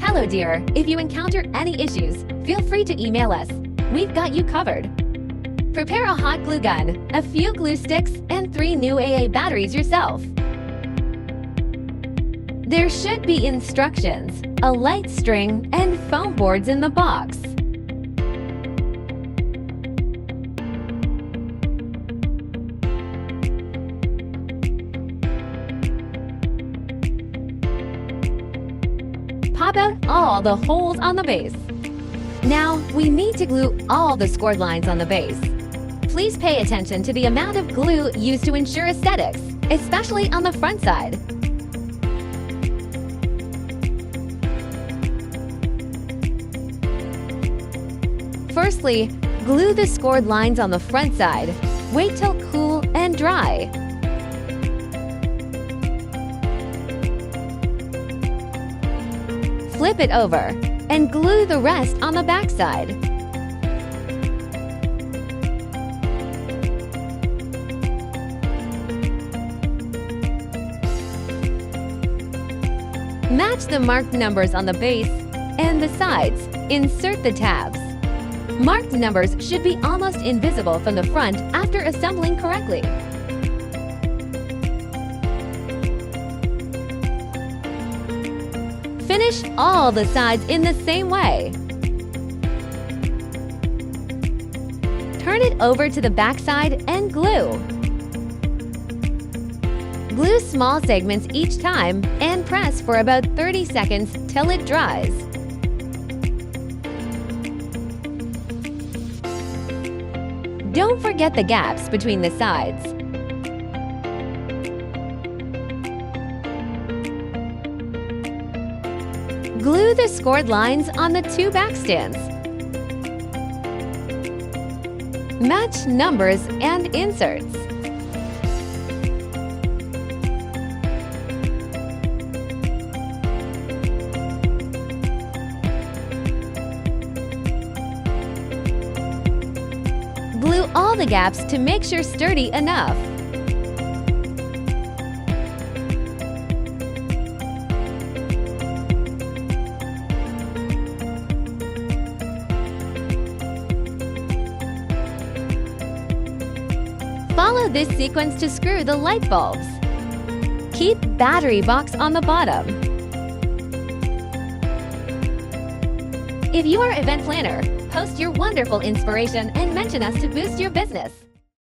Hello dear, if you encounter any issues, feel free to email us. We've got you covered. Prepare a hot glue gun, a few glue sticks, and 3 new AA batteries yourself. There should be instructions, a light string, and foam boards in the box. Pop out all the holes on the base. Now, we need to glue all the scored lines on the base. Please pay attention to the amount of glue used to ensure aesthetics, especially on the front side. Firstly, glue the scored lines on the front side. Wait till cool and dry. Flip it over and glue the rest on the back side. Match the marked numbers on the base and the sides. Insert the tabs. Marked numbers should be almost invisible from the front after assembling correctly. Finish all the sides in the same way. Turn it over to the back side and glue. Glue small segments each time and press for about 30 seconds till it dries. Don't forget the gaps between the sides. Glue the scored lines on the 2 back stands. Match numbers and inserts. Glue all the gaps to make sure sturdy enough. Follow this sequence to screw the light bulbs. Keep battery box on the bottom. If you are an event planner, post your wonderful inspiration and mention us to boost your business.